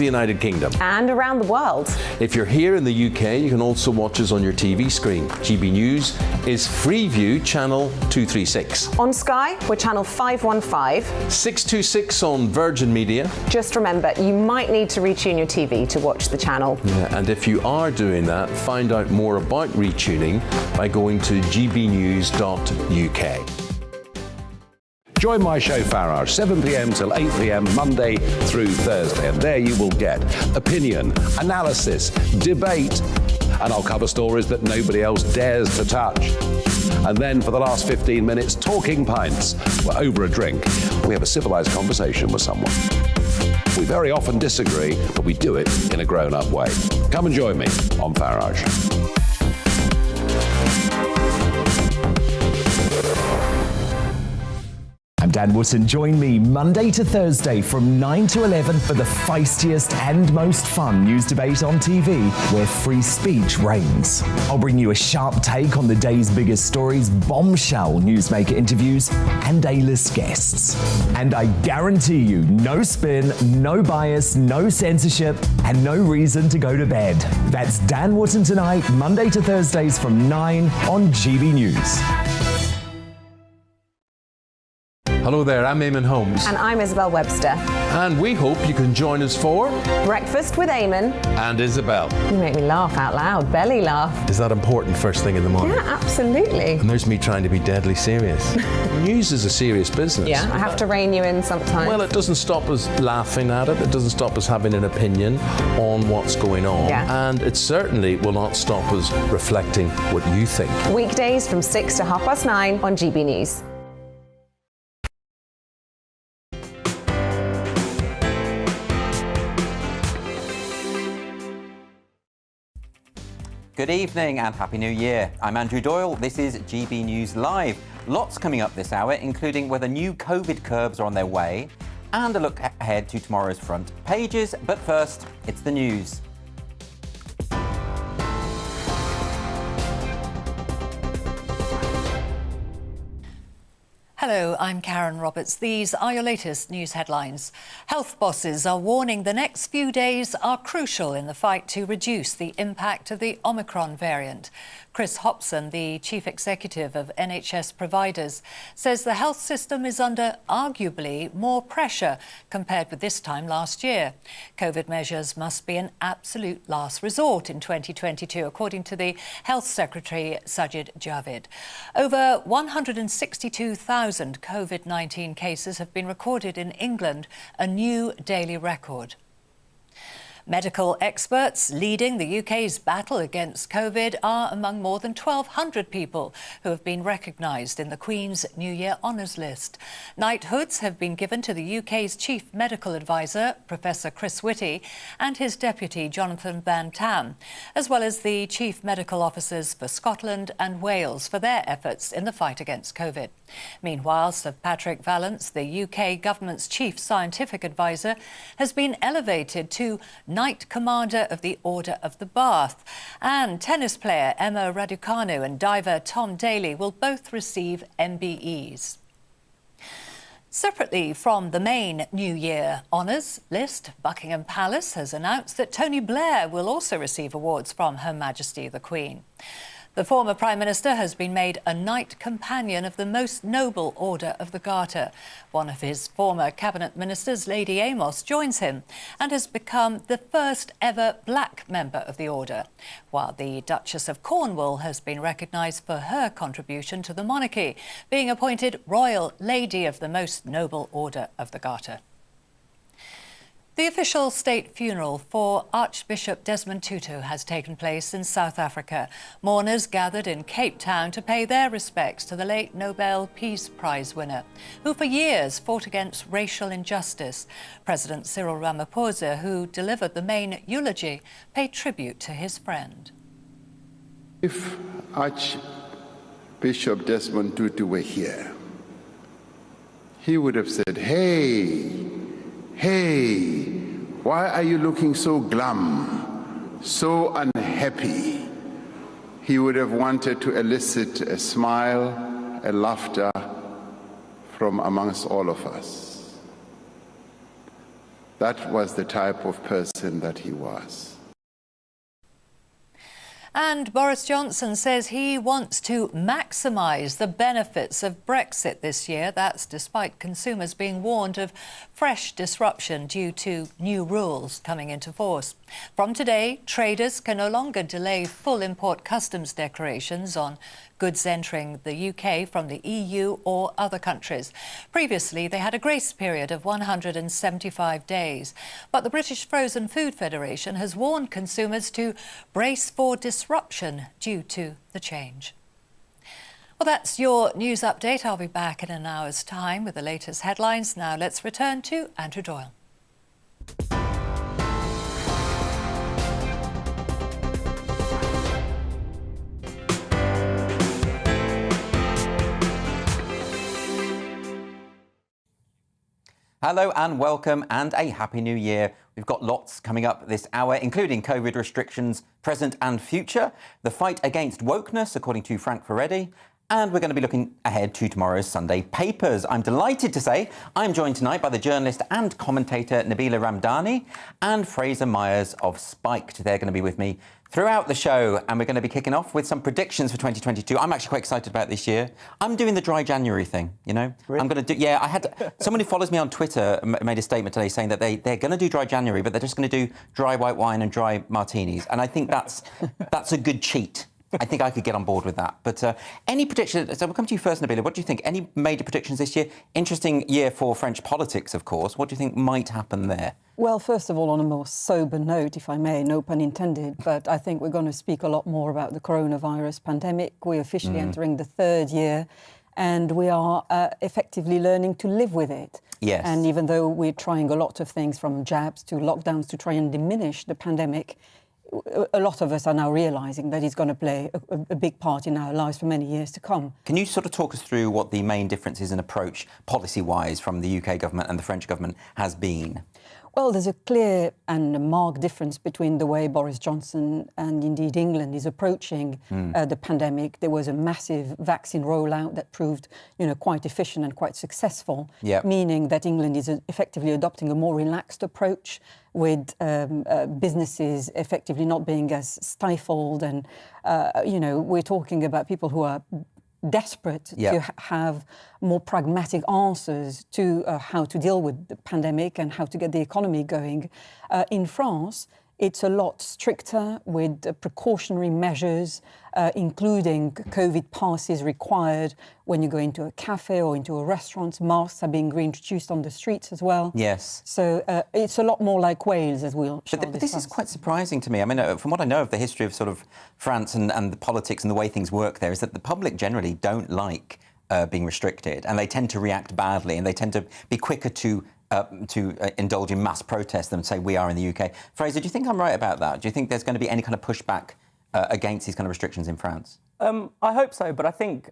the United Kingdom. And around the world. If you're here in the UK, you can also watch us on your TV screen. GB News is Freeview Channel 236. On Sky, we're Channel 515. 626 on Virgin Media. Just remember, you might need to retune your TV to watch the channel. Yeah, and if you are doing that, find out more about retuning by going to gbnews.uk. Join my show Farage, 7 p.m. till 8 p.m. Monday through Thursday, and there you will get opinion, analysis, debate, and I'll cover stories that nobody else dares to touch. And then for the last 15 minutes, talking pints. We're over a drink. We have a civilized conversation with someone. We very often disagree, but we do it in a grown-up way. Come and join me on Farage. I'm Dan Wootton. Join me Monday to Thursday from 9 to 11 for the feistiest and most fun news debate on TV, where free speech reigns. I'll bring you a sharp take on the day's biggest stories, bombshell newsmaker interviews, and A-list guests. And I guarantee you, no spin, no bias, no censorship, and no reason to go to bed. That's Dan Wootton tonight, Monday to Thursdays from 9 on GB News. Hello there, I'm Eamon Holmes. And I'm Isabel Webster. And we hope you can join us for Breakfast with Eamon and Isabel. You make me laugh out loud, belly laugh. Is that important first thing in the morning? Yeah, absolutely. And there's me trying to be deadly serious. News is a serious business. Yeah, I have to rein you in sometimes. Well, it doesn't stop us laughing at it. It doesn't stop us having an opinion on what's going on. Yeah. And it certainly will not stop us reflecting what you think. Weekdays from 6 to 9:30 on GB News. Good evening and Happy New Year. I'm Andrew Doyle. This is GB News Live. Lots coming up this hour, including whether new COVID curbs are on their way and a look ahead to tomorrow's front pages. But first, it's the news. Hello, I'm Karen Roberts. These are your latest news headlines. Health bosses are warning the next few days are crucial in the fight to reduce the impact of the Omicron variant. Chris Hopson, the chief executive of NHS providers, says the health system is under arguably more pressure compared with this time last year. COVID measures must be an absolute last resort in 2022, according to the Health Secretary Sajid Javid. Over 162,000 COVID-19 cases have been recorded in England, a new daily record. Medical experts leading the UK's battle against COVID are among more than 1,200 people who have been recognised in the Queen's New Year Honours List. Knighthoods have been given to the UK's Chief Medical Advisor, Professor Chris Whitty, and his deputy, Jonathan Van Tam, as well as the Chief Medical Officers for Scotland and Wales for their efforts in the fight against COVID. Meanwhile, Sir Patrick Vallance, the UK government's Chief Scientific Advisor, has been elevated to Knight Commander of the Order of the Bath. And tennis player Emma Raducanu and diver Tom Daley will both receive MBEs. Separately from the main New Year honours list, Buckingham Palace has announced that Tony Blair will also receive awards from Her Majesty the Queen. The former Prime Minister has been made a Knight Companion of the Most Noble Order of the Garter. One of his former cabinet ministers, Lady Amos, joins him and has become the first ever black member of the order, while the Duchess of Cornwall has been recognised for her contribution to the monarchy, being appointed Royal Lady of the Most Noble Order of the Garter. The official state funeral for Archbishop Desmond Tutu has taken place in South Africa. Mourners gathered in Cape Town to pay their respects to the late Nobel Peace Prize winner, who for years fought against racial injustice. President Cyril Ramaphosa, who delivered the main eulogy, paid tribute to his friend. If Archbishop Desmond Tutu were here, he would have said, Hey, why are you looking so glum, so unhappy? He would have wanted to elicit a smile, a laughter from amongst all of us. That was the type of person that he was. And Boris Johnson says he wants to maximise the benefits of Brexit this year. That's despite consumers being warned of fresh disruption due to new rules coming into force. From today, traders can no longer delay full import customs declarations on goods entering the UK from the EU or other countries. Previously, they had a grace period of 175 days. But the British Frozen Food Federation has warned consumers to brace for disruption due to the change. Well, that's your news update. I'll be back in an hour's time with the latest headlines. Now let's return to Andrew Doyle. Hello and welcome and a happy new year. We've got lots coming up this hour, including COVID restrictions, present and future, the fight against wokeness, according to Frank Furedi, and we're going to be looking ahead to tomorrow's Sunday papers. I'm delighted to say I'm joined tonight by the journalist and commentator Nabila Ramdani and Fraser Myers of Spiked. They're going to be with me throughout the show, and we're going to be kicking off with some predictions for 2022. I'm actually quite excited about this year. I'm doing the dry January thing, you know? Really? I'm going to do, yeah, I had, someone who follows me on Twitter made a statement today saying that they're going to do dry January, but they're just going to do dry white wine and dry martinis. And I think that's a good cheat. I think I could get on board with that. But any predictions? So we'll come to you first, Nabila. What do you think? Any major predictions this year? Interesting year for French politics, of course. What do you think might happen there? Well, first of all, on a more sober note, if I may, no pun intended, but I think we're going to speak a lot more about the coronavirus pandemic. We're officially entering the third year, and we are effectively learning to live with it. Yes. And even though we're trying a lot of things, from jabs to lockdowns, to try and diminish the pandemic, a lot of us are now realising that it's going to play a big part in our lives for many years to come. Can you sort of talk us through what the main differences in approach, policy-wise, from the UK government and the French government has been? Well, there's a clear and a marked difference between the way Boris Johnson and indeed England is approaching the pandemic. There was a massive vaccine rollout that proved, quite efficient and quite successful, meaning that England is effectively adopting a more relaxed approach, with businesses effectively not being as stifled. And, we're talking about people who are desperate to have more pragmatic answers to how to deal with the pandemic and how to get the economy going. In France, it's a lot stricter, with precautionary measures, including COVID passes required when you go into a cafe or into a restaurant. Masks are being reintroduced on the streets as well. Yes. So it's a lot more like Wales, as we'll shall But this is quite surprising to me. I mean, from what I know of the history of sort of France and the politics and the way things work there, is that the public generally don't like being restricted, and they tend to react badly, and they tend to be quicker to indulge in mass protest than, say, we are in the UK. Fraser, do you think I'm right about that? Do you think there's going to be any kind of pushback against these kind of restrictions in France? I hope so, but I think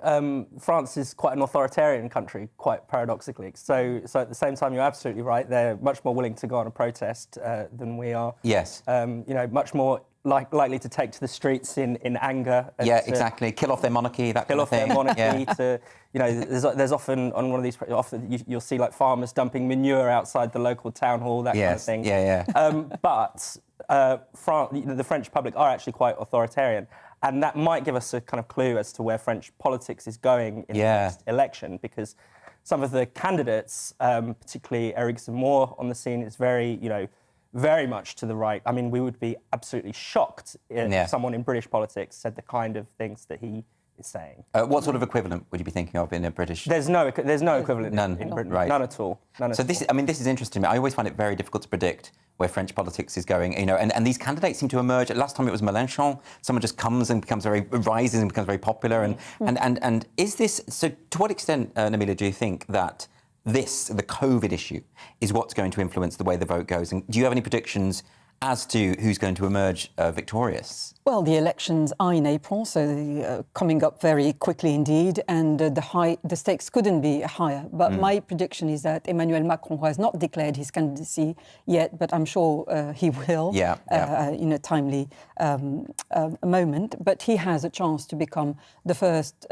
France is quite an authoritarian country, quite paradoxically. So at the same time, you're absolutely right. They're much more willing to go on a protest than we are. Yes. Much more likely to take to the streets in anger. Yeah, exactly. Kill off their monarchy, that kind of thing. Kill off their monarchy. There's often on one of these, you'll see like farmers dumping manure outside the local town hall, that kind of thing. Yeah. But the French public are actually quite authoritarian. And that might give us a kind of clue as to where French politics is going in the next election, because some of the candidates, particularly Eric Zemmour on the scene, is very much to the right. I mean, we would be absolutely shocked if someone in British politics said the kind of things that he is saying. What sort of equivalent would you be thinking of in a British? There's no equivalent in Britain. Right. None at all. This is interesting. I always find it very difficult to predict where French politics is going, and these candidates seem to emerge. Last time it was Mélenchon. Someone just comes and rises and becomes very popular. And is this, so to what extent, Nabila, do you think that the COVID issue, is what's going to influence the way the vote goes? And do you have any predictions as to who's going to emerge victorious? Well, the elections are in April, so they're coming up very quickly indeed, and the stakes couldn't be higher. But my prediction is that Emmanuel Macron has not declared his candidacy yet, but I'm sure he will in a timely moment. But he has a chance to become the first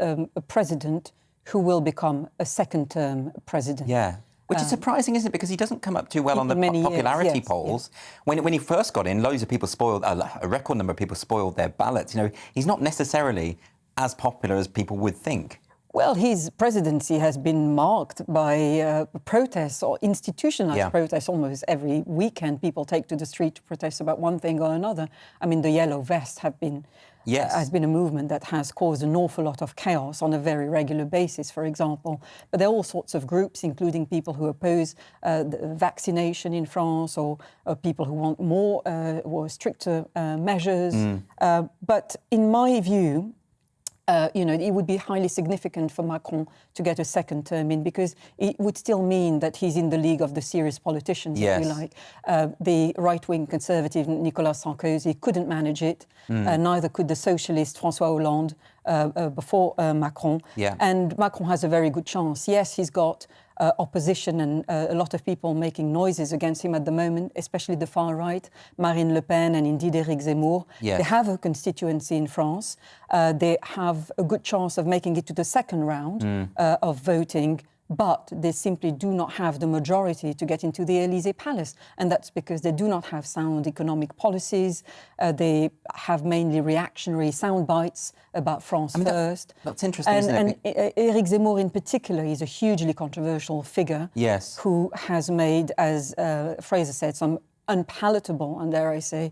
president who will become a second-term president. Yeah. Which is surprising, isn't it? Because he doesn't come up too well on the popularity years, yes, polls. Yeah. When he first got in, loads of people spoiled, a record number of people spoiled their ballots. You know, he's not necessarily as popular as people would think. Well, his presidency has been marked by protests or institutionalized protests almost every weekend. People take to the street to protest about one thing or another. I mean, the yellow vests has been a movement that has caused an awful lot of chaos on a very regular basis, for example. But there are all sorts of groups, including people who oppose the vaccination in France or people who want more or stricter measures. But in my view, it would be highly significant for Macron to get a second term in, because it would still mean that he's in the league of the serious politicians, if you like. The right-wing conservative Nicolas Sarkozy couldn't manage it, neither could the socialist François Hollande before Macron. And Macron has a very good chance. Yes, he's got opposition and a lot of people making noises against him at the moment, especially the far right, Marine Le Pen and indeed Éric Zemmour. They have a constituency in France. They have a good chance of making it to the second round of voting, but they simply do not have the majority to get into the Élysée Palace. And that's because they do not have sound economic policies. They have mainly reactionary sound bites about France first. That's interesting, isn't it? And Éric Zemmour in particular is a hugely controversial figure who has made, as Fraser said, some unpalatable and, dare I say,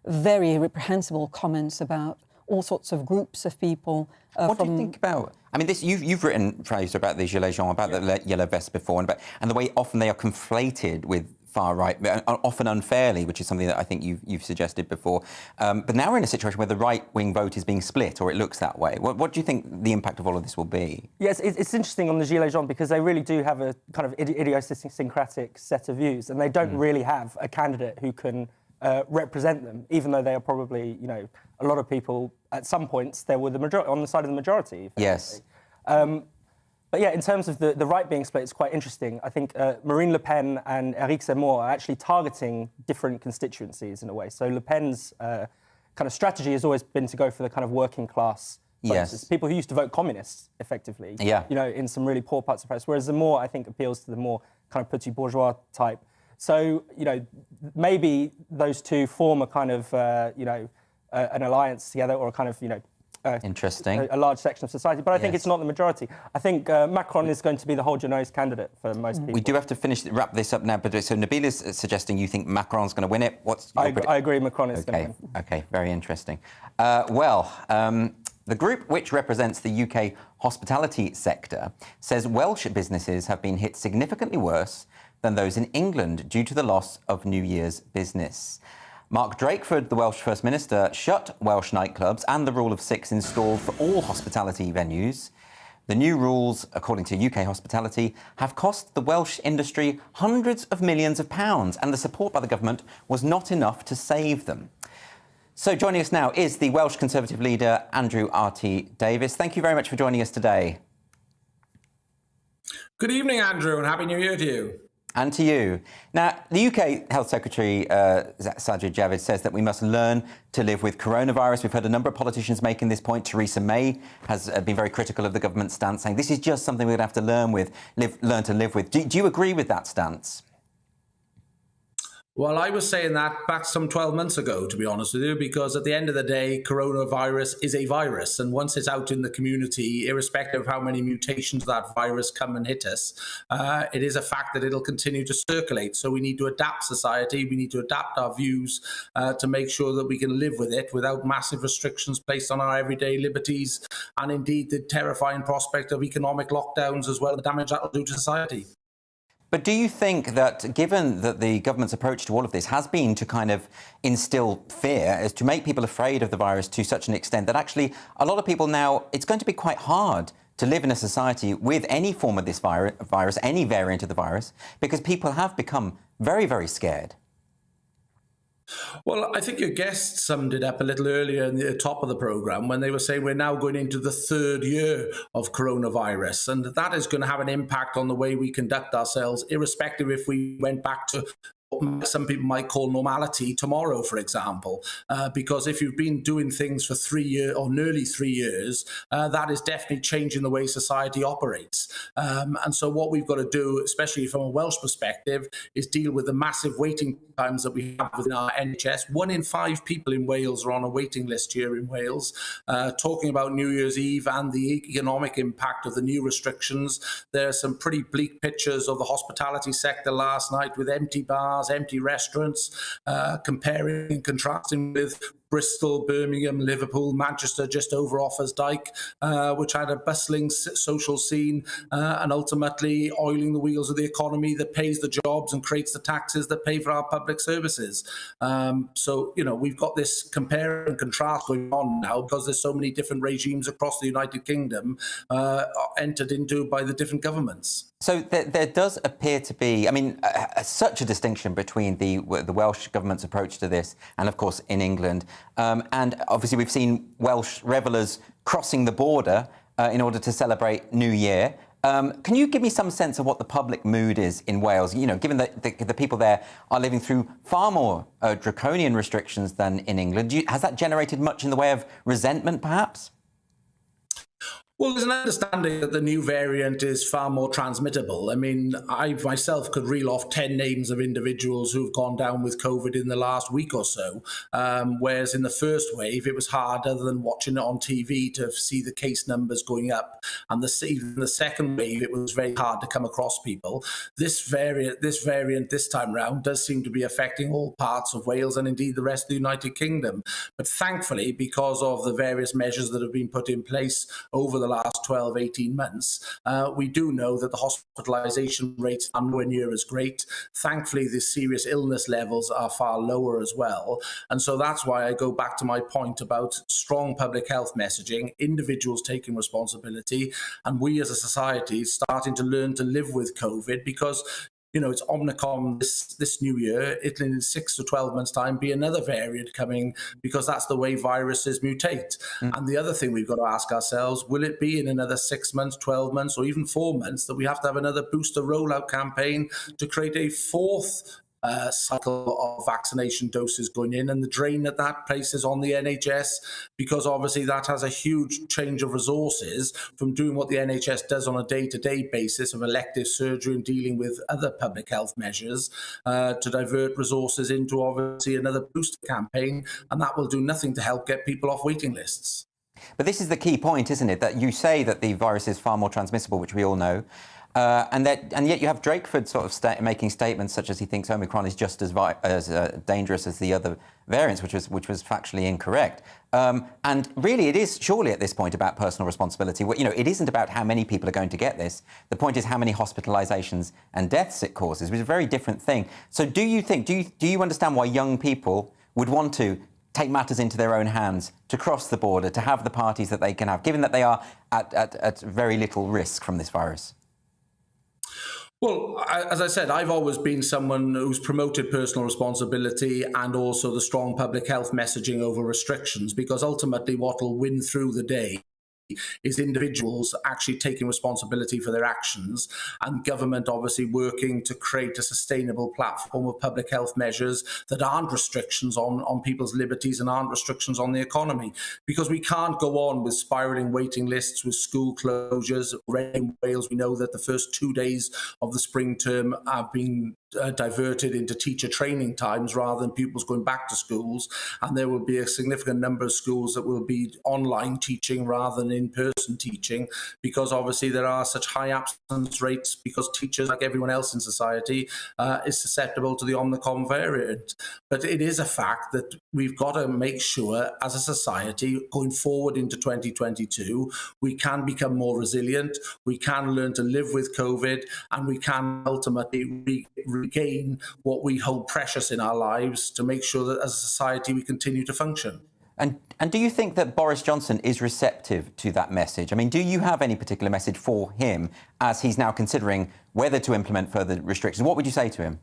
very reprehensible comments about all sorts of groups of people. What do you think about? I mean, you've written, Fraser, about the Gilets jaunes, about the yellow vests before, and the way often they are conflated with far right, often unfairly, which is something that I think you've suggested before. But now we're in a situation where the right-wing vote is being split, or it looks that way. What do you think the impact of all of this will be? Yes, it's interesting on the Gilets jaunes because they really do have a kind of idiosyncratic set of views, and they don't really have a candidate who can represent them, even though they are probably, a lot of people at some points they were on the side of the majority. Yes. But yeah, in terms of the right being split, it's quite interesting. I think Marine Le Pen and Éric Zemmour are actually targeting different constituencies in a way. So Le Pen's kind of strategy has always been to go for the kind of working class voters, people who used to vote communists, effectively. In some really poor parts of France. Whereas Zemmour, I think, appeals to the more kind of petit bourgeois type. So, maybe those two form a kind of, an alliance together, or a kind of, interesting, a large section of society. But I think it's not the majority. I think Macron is going to be the hold your nose candidate for most people. We do have to wrap this up now. But so Nabil is suggesting you think Macron's going to win it. I agree. Macron is going to win. Okay, very interesting. The group, which represents the UK hospitality sector, says Welsh businesses have been hit significantly worse than those in England due to the loss of New Year's business. Mark Drakeford, the Welsh First Minister, shut Welsh nightclubs and the rule of 6 installed for all hospitality venues. The new rules, according to UK Hospitality, have cost the Welsh industry hundreds of millions of pounds, and the support by the government was not enough to save them. So joining us now is the Welsh Conservative leader, Andrew R.T. Davies. Thank you very much for joining us today. Good evening, Andrew, and Happy New Year to you. And to you. Now, the UK Health Secretary, Sajid Javid, says that we must learn to live with coronavirus. We've heard a number of politicians making this point. Theresa May has been very critical of the government's stance, saying this is just something we're going to have to learn to live with. Do you agree with that stance? Well, I was saying that back some 12 months ago, to be honest with you, because at the end of the day, coronavirus is a virus. And once it's out in the community, irrespective of how many mutations that virus come and hit us, it is a fact that it'll continue to circulate. So we need to adapt society. We need to adapt our views to make sure that we can live with it without massive restrictions placed on our everyday liberties. And indeed, the terrifying prospect of economic lockdowns as well, the damage that will do to society. But do you think that, given that the government's approach to all of this has been to kind of instill fear, as to make people afraid of the virus to such an extent that actually a lot of people now, it's going to be quite hard to live in a society with any form of this virus, any variant of the virus, because people have become very, very scared? Well, I think your guest summed it up a little earlier in the top of the programme when they were saying we're now going into the 3rd year of coronavirus, and that is going to have an impact on the way we conduct ourselves, irrespective if we went back to what some people might call normality tomorrow, for example. Because if you've been doing things for 3 years or nearly 3 years, that is definitely changing the way society operates. And so what we've got to do, especially from a Welsh perspective, is deal with the massive waiting times that we have within our NHS. 1 in 5 people in Wales are on a waiting list here in Wales. Talking about New Year's Eve and the economic impact of the new restrictions, there are some pretty bleak pictures of the hospitality sector last night with empty bars, empty restaurants, comparing and contrasting with Bristol, Birmingham, Liverpool, Manchester, just over Offers Dyke, which had a bustling social scene and ultimately oiling the wheels of the economy that pays the jobs and creates the taxes that pay for our public services. So, you know, we've got this compare and contrast going on now because there's so many different regimes across the United Kingdom entered into by the different governments. So there does appear to be, I mean, such a distinction between the Welsh government's approach to this and, of course, in England. And obviously we've seen Welsh revellers crossing the border in order to celebrate New Year. Can you give me some sense of what the public mood is in Wales? You know, given that the people there are living through far more draconian restrictions than in England, has that generated much in the way of resentment, perhaps? Well, there's an understanding that the new variant is far more transmittable. I mean, I myself could reel off 10 names of individuals who've gone down with COVID in the last week or so, whereas in the first wave, it was hard, other than watching it on TV, to see the case numbers going up. And even the second wave, it was very hard to come across people. This variant this time round does seem to be affecting all parts of Wales and indeed the rest of the United Kingdom. But thankfully, because of the various measures that have been put in place over the last 12, 18 months, we do know that the hospitalisation rates are nowhere near as great. Thankfully, the serious illness levels are far lower as well. And so that's why I go back to my point about strong public health messaging, individuals taking responsibility, and we as a society starting to learn to live with COVID, because you know, it's Omicron this new year. It'll in 6 to 12 months' time be another variant coming, because that's the way viruses mutate. And the other thing we've got to ask ourselves, will it be in another 6 months, 12 months, or even 4 months that we have to have another booster rollout campaign to create a fourth cycle of vaccination doses going in, and the drain that places on the NHS, because obviously that has a huge change of resources from doing what the NHS does on a day-to-day basis of elective surgery and dealing with other public health measures, to divert resources into obviously another booster campaign, and that will do nothing to help get people off waiting lists. But this is the key point, isn't it? That you say that the virus is far more transmissible, which we all know. And yet you have Drakeford sort of making statements such as he thinks Omicron is just as dangerous as the other variants, which was factually incorrect. And really, it is surely at this point about personal responsibility. You know, it isn't about how many people are going to get this. The point is how many hospitalisations and deaths it causes, which is a very different thing. So do you understand why young people would want to take matters into their own hands, to cross the border, to have the parties that they can have, given that they are at very little risk from this virus? Well, as I said, I've always been someone who's promoted personal responsibility and also the strong public health messaging over restrictions, because ultimately what will win through the day is individuals actually taking responsibility for their actions, and government obviously working to create a sustainable platform of public health measures that aren't restrictions on people's liberties and aren't restrictions on the economy. Because we can't go on with spiralling waiting lists, with school closures. Already in Wales, we know that the first 2 days of the spring term have been diverted into teacher training times rather than pupils going back to schools, and there will be a significant number of schools that will be online teaching rather than in-person teaching, because obviously there are such high absence rates, because teachers, like everyone else in society, is susceptible to the Omicron variant. But it is a fact that we've got to make sure as a society going forward into 2022 we can become more resilient, we can learn to live with COVID, and we can ultimately regain what we hold precious in our lives to make sure that as a society we continue to function. And do you think that Boris Johnson is receptive to that message? I mean, do you have any particular message for him as he's now considering whether to implement further restrictions? What would you say to him?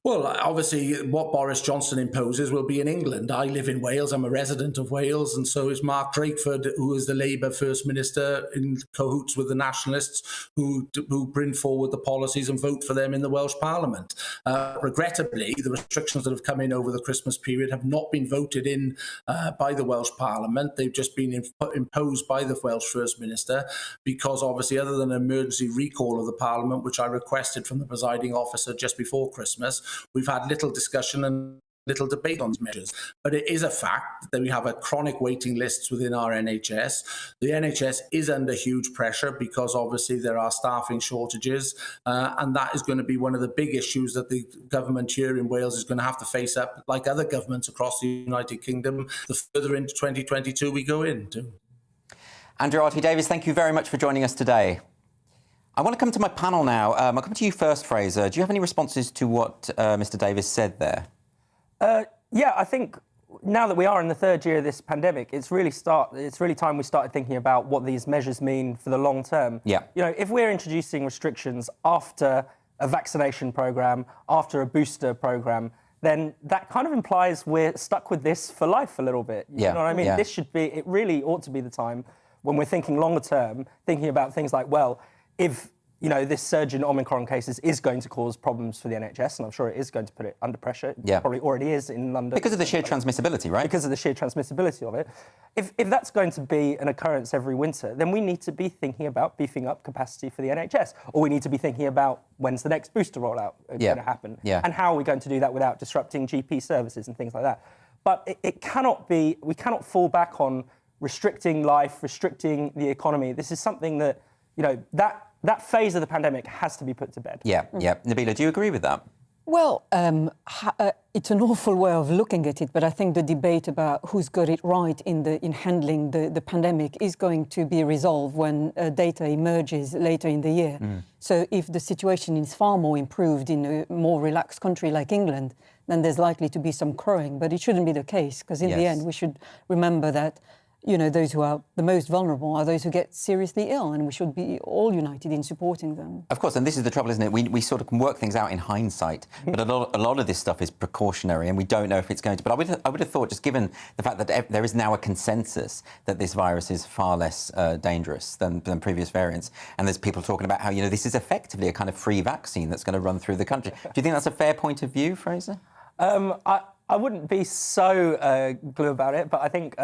Well, obviously, what Boris Johnson imposes will be in England. I live in Wales. I'm a resident of Wales, and so is Mark Drakeford, who is the Labour First Minister in cahoots with the Nationalists who bring forward the policies and vote for them in the Welsh Parliament. Regrettably, the restrictions that have come in over the Christmas period have not been voted in by the Welsh Parliament. They've just been imposed by the Welsh First Minister because, obviously, other than an emergency recall of the Parliament, which I requested from the presiding officer just before Christmas, we've had little discussion and little debate on these measures. But it is a fact that we have a chronic waiting lists within our NHS. The NHS is under huge pressure because obviously there are staffing shortages, and that is going to be one of the big issues that the government here in Wales is going to have to face up, like other governments across the United Kingdom, the further into 2022 we go into. Andrew Arty-Davies, thank you very much for joining us today. I want to come to my panel now. I'll come to you first, Fraser. Do you have any responses to what Mr. Davies said there? Yeah, I think now that we are in the third year of this pandemic, it's really time we started thinking about what these measures mean for the long term. Yeah. You know, if we're introducing restrictions after a vaccination programme, after a booster programme, then that kind of implies we're stuck with this for life a little bit. You know what I mean? Yeah. It really ought to be the time when we're thinking longer term, thinking about things like, well, if, you know, this surge in Omicron cases is going to cause problems for the NHS, and I'm sure it is going to put it under pressure. Yeah. It probably already is in London. Because of the sheer transmissibility, right? Because of the sheer transmissibility of it. If that's going to be an occurrence every winter, then we need to be thinking about beefing up capacity for the NHS. Or we need to be thinking about when's the next booster rollout going to happen. Yeah. And how are we going to do that without disrupting GP services and things like that. But we cannot fall back on restricting life, restricting the economy. This is something that, you know, that phase of the pandemic has to be put to bed. Yeah, yeah. Nabila, do you agree with that? Well, it's an awful way of looking at it, but I think the debate about who's got it right in handling the pandemic is going to be resolved when data emerges later in the year. So if the situation is far more improved in a more relaxed country like England, then there's likely to be some crowing, but it shouldn't be the case, because in the end we should remember that, you know, those who are the most vulnerable are those who get seriously ill, and we should be all united in supporting them. Of course, and this is the trouble, isn't it? We sort of can work things out in hindsight, but a lot of this stuff is precautionary, and we don't know if it's going to. But I would have thought, just given the fact that there is now a consensus that this virus is far less dangerous than previous variants, and there's people talking about how, you know, this is effectively a kind of free vaccine that's going to run through the country. Do you think that's a fair point of view, Fraser? I wouldn't be so glue about it, but I think,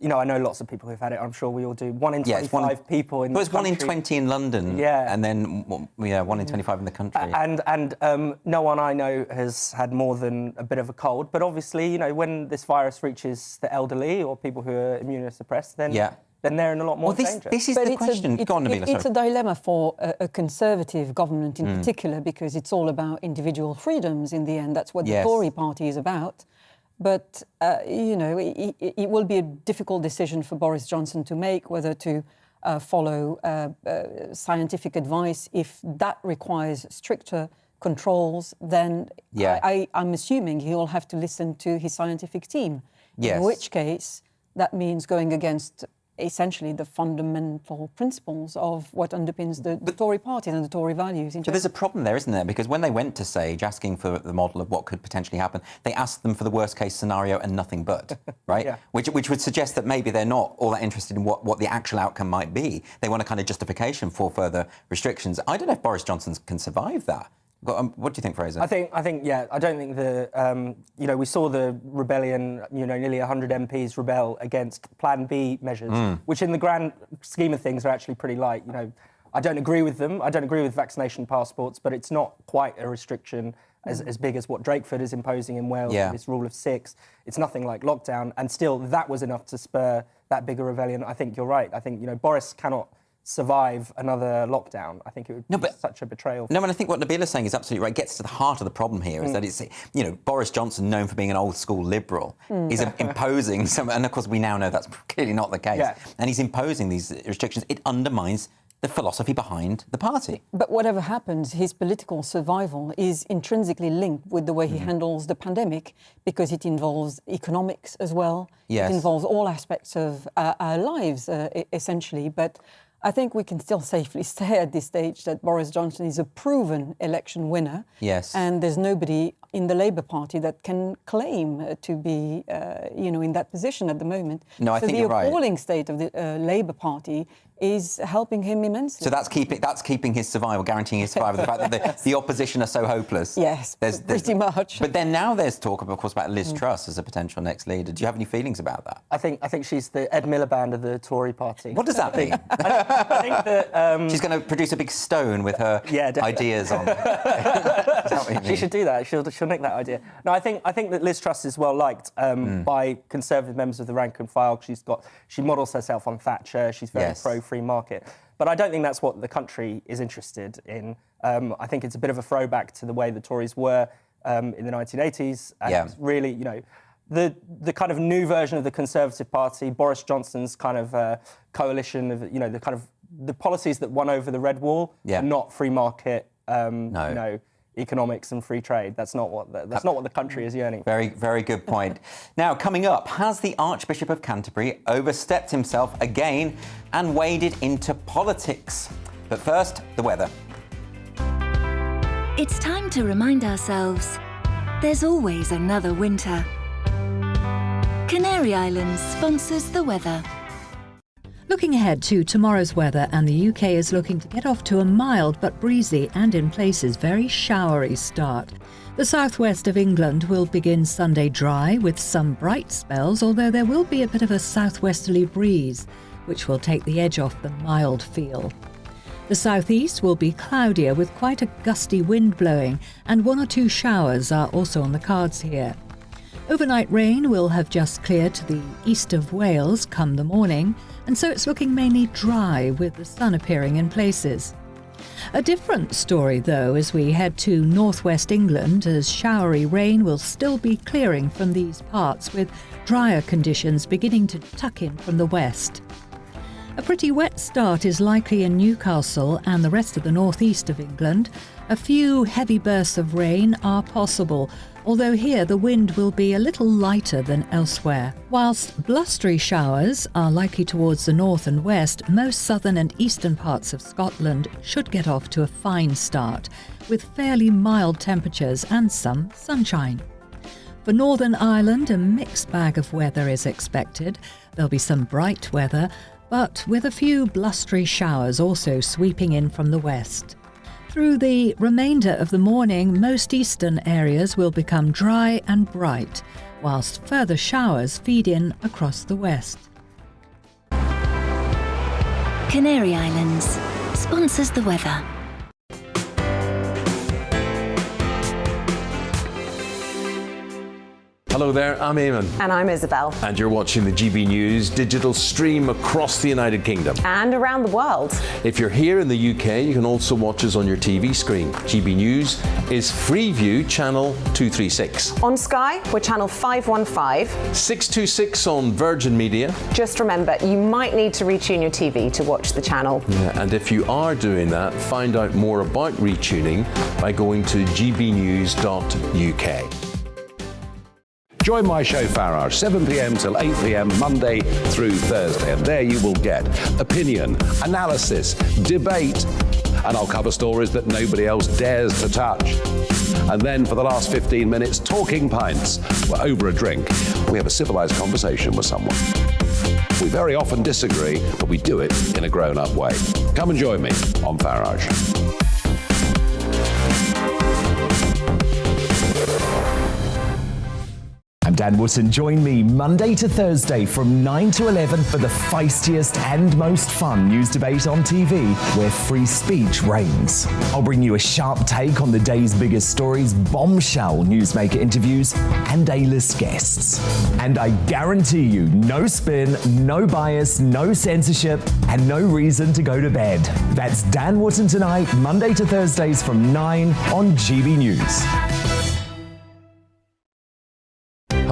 you know, I know lots of people who've had it. I'm sure we all do. 1 in 25 people in the country. Well, it's 1 in 20 in London, and then 1 in 25 in the country. And no one I know has had more than a bit of a cold. But obviously, you know, when this virus reaches the elderly or people who are immunosuppressed, then they're in a lot more danger. This is the question. Go on, Nabila, it's a dilemma for a Conservative government in particular, because it's all about individual freedoms in the end. That's what the Tory party is about. But, you know, it will be a difficult decision for Boris Johnson to make, whether to follow scientific advice. If that requires stricter controls, then I'm assuming he'll have to listen to his scientific team. Yes. In which case, that means going against essentially the fundamental principles of what underpins the Tory party and the Tory values. But there's a problem there, isn't there? Because when they went to Sage asking for the model of what could potentially happen, they asked them for the worst case scenario and nothing but, right? Which would suggest that maybe they're not all that interested in what the actual outcome might be. They want a kind of justification for further restrictions. I don't know if Boris Johnson can survive that. What do you think, Fraser? I think, I don't think you know, we saw the rebellion, you know, nearly 100 MPs rebel against Plan B measures, which in the grand scheme of things are actually pretty light. You know, I don't agree with them. I don't agree with vaccination passports, but it's not quite a restriction as big as what Drakeford is imposing in Wales, this rule of 6. It's nothing like lockdown, and still that was enough to spur that bigger rebellion. I think you're right. I think, you know, Boris cannot survive another lockdown. I think it would be such a betrayal. No, and I think what Nabila's saying is absolutely right. It gets to the heart of the problem here, is that it's, you know, Boris Johnson, known for being an old school liberal, is imposing some, and of course we now know that's clearly not the case, and he's imposing these restrictions. It undermines the philosophy behind the party. But whatever happens, his political survival is intrinsically linked with the way he handles the pandemic, because it involves economics as well. It involves all aspects of our lives, essentially. But I think we can still safely say at this stage that Boris Johnson is a proven election winner. Yes. And there's nobody in the Labour Party that can claim to be, in that position at the moment. No, I think you're right. The appalling state of the Labour Party is helping him immensely. So that's keeping his survival, guaranteeing his survival. The fact that the opposition are so hopeless. Yes, pretty much. But then now there's talk, of course, about Liz Truss as a potential next leader. Do you have any feelings about that? I think she's the Ed Miliband of the Tory party. What does that mean? I think that she's going to produce a big stone with her ideas on. Is that what you mean? She should do that. She'll nick that idea. No, I think that Liz Truss is well liked by Conservative members of the rank and file. She models herself on Thatcher. She's very pro-free market. But I don't think that's what the country is interested in. I think it's a bit of a throwback to the way the Tories were in the 1980s. And really, the kind of new version of the Conservative Party, Boris Johnson's kind of coalition of, the policies that won over the Red Wall are not free market, economics and free trade. That's not what the country is yearning. Very, very good point. Now, coming up, has the Archbishop of Canterbury overstepped himself again and waded into politics? But first, the weather. It's time to remind ourselves there's always another winter. Canary Islands sponsors the weather. Looking ahead to tomorrow's weather, and the UK is looking to get off to a mild but breezy and in places very showery start. The southwest of England will begin Sunday dry with some bright spells, although there will be a bit of a southwesterly breeze, which will take the edge off the mild feel. The southeast will be cloudier with quite a gusty wind blowing, and 1 or 2 showers are also on the cards here. Overnight rain will have just cleared to the east of Wales come the morning, and so it's looking mainly dry with the sun appearing in places. A different story, though, as we head to northwest England, as showery rain will still be clearing from these parts, with drier conditions beginning to tuck in from the west. A pretty wet start is likely in Newcastle and the rest of the northeast of England. A few heavy bursts of rain are possible, although here the wind will be a little lighter than elsewhere. Whilst blustery showers are likely towards the north and west, most southern and eastern parts of Scotland should get off to a fine start, with fairly mild temperatures and some sunshine. For Northern Ireland, a mixed bag of weather is expected. There'll be some bright weather, but with a few blustery showers also sweeping in from the west. Through the remainder of the morning, most eastern areas will become dry and bright, whilst further showers feed in across the west. Canary Islands sponsors the weather. Hello there, I'm Eamon. And I'm Isabel. And you're watching the GB News digital stream across the United Kingdom. And around the world. If you're here in the UK, you can also watch us on your TV screen. GB News is Freeview channel 236. On Sky, we're channel 515. 626 on Virgin Media. Just remember, you might need to retune your TV to watch the channel. Yeah, and if you are doing that, find out more about retuning by going to gbnews.uk. Join my show Farage, 7 p.m. till 8 p.m. Monday through Thursday, and there you will get opinion, analysis, debate, and I'll cover stories that nobody else dares to touch. And then for the last 15 minutes, talking pints. We're over a drink. We have a civilized conversation with someone. We very often disagree, but we do it in a grown-up way. Come and join me on Farage. I'm Dan Wootton. Join me Monday to Thursday from 9 to 11 for the feistiest and most fun news debate on TV, where free speech reigns. I'll bring you a sharp take on the day's biggest stories, bombshell newsmaker interviews, and A-list guests. And I guarantee you, no spin, no bias, no censorship, and no reason to go to bed. That's Dan Wootton tonight, Monday to Thursdays from 9 on GB News.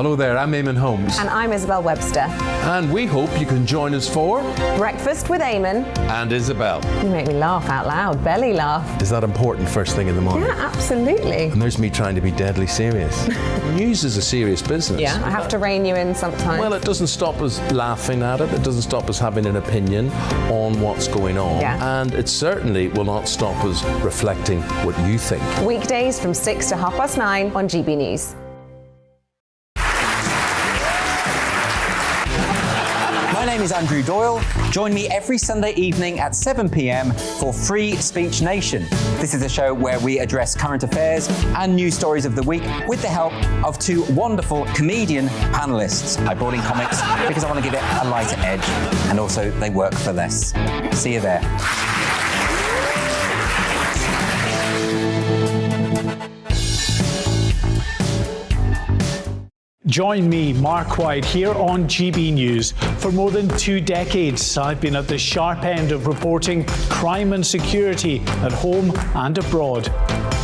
Hello there, I'm Eamon Holmes. And I'm Isabel Webster. And we hope you can join us for Breakfast with Eamon and Isabel. You make me laugh out loud, belly laugh. Is that important first thing in the morning? Yeah, absolutely. And there's me trying to be deadly serious. News is a serious business. Yeah, I have to rein you in sometimes. Well, it doesn't stop us laughing at it. It doesn't stop us having an opinion on what's going on. Yeah. And it certainly will not stop us reflecting what you think. Weekdays from 6 to 9:30 on GB News. My name is Andrew Doyle. Join me every Sunday evening at 7 p.m. for Free Speech Nation. This is a show where we address current affairs and news stories of the week with the help of two wonderful comedian panelists. I brought in comics because I want to give it a lighter edge, and also they work for less. See you there. Join me, Mark White, here on GB News. For more than 2 decades, I've been at the sharp end of reporting crime and security at home and abroad.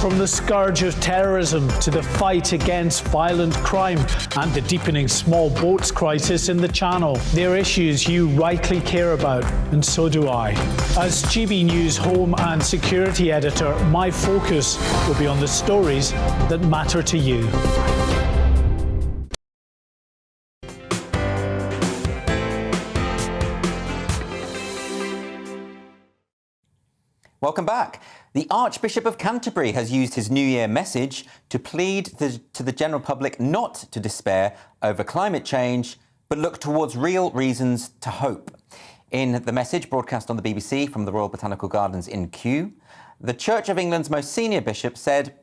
From the scourge of terrorism to the fight against violent crime and the deepening small boats crisis in the Channel, they're issues you rightly care about, and so do I. As GB News Home and Security Editor, my focus will be on the stories that matter to you. Welcome back. The Archbishop of Canterbury has used his New Year message to plead to the general public not to despair over climate change, but look towards real reasons to hope. In the message broadcast on the BBC from the Royal Botanical Gardens in Kew, the Church of England's most senior bishop said,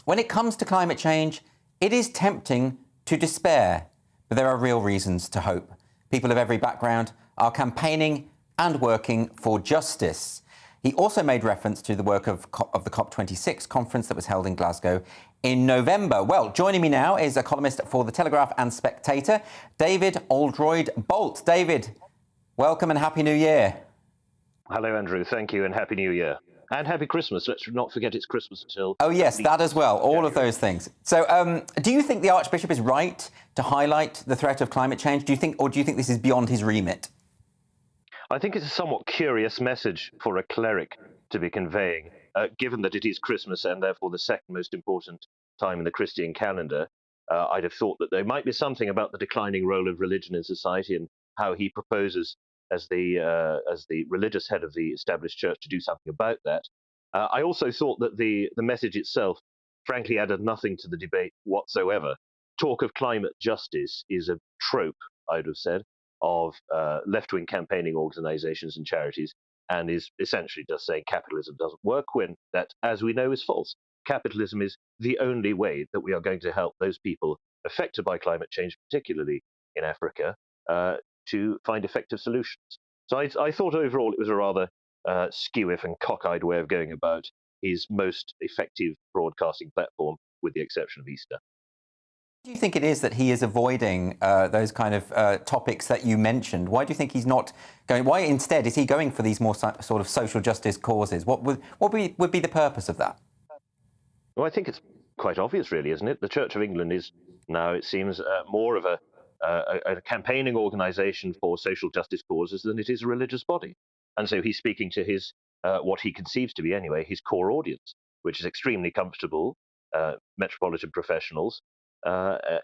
"When it comes to climate change, it is tempting to despair, but there are real reasons to hope. People of every background are campaigning and working for justice." He also made reference to the work of the COP26 conference that was held in Glasgow in November. Well, joining me now is a columnist for The Telegraph and Spectator, David Oldroyd-Bolt. David, welcome and Happy New Year. Hello, Andrew. Thank you and Happy New Year. And Happy Christmas. Let's not forget it's Christmas until... Oh, yes, that as well. All of those things. So do you think the Archbishop is right to highlight the threat of climate change? Do you think this is beyond his remit? I think it's a somewhat curious message for a cleric to be conveying, given that it is Christmas and therefore the second most important time in the Christian calendar. I'd have thought that there might be something about the declining role of religion in society and how he proposes, as the religious head of the established church, to do something about that. I also thought that the message itself, frankly, added nothing to the debate whatsoever. Talk of climate justice is a trope, I would have said, of left-wing campaigning organizations and charities, and is essentially just saying capitalism doesn't work, when that, as we know, is false. Capitalism is the only way that we are going to help those people affected by climate change, particularly in Africa, to find effective solutions. So I thought overall it was a rather skew-if and cockeyed way of going about his most effective broadcasting platform, with the exception of Easter. Do you think it is that he is avoiding those kind of topics that you mentioned? Why do you think he's not going? Why instead is he going for these more sort of social justice causes? What would be the purpose of that? Well, I think it's quite obvious, really, isn't it? The Church of England is now, it seems, more of a campaigning organisation for social justice causes than it is a religious body, and so he's speaking to his what he conceives to be, anyway, his core audience, which is extremely comfortable metropolitan professionals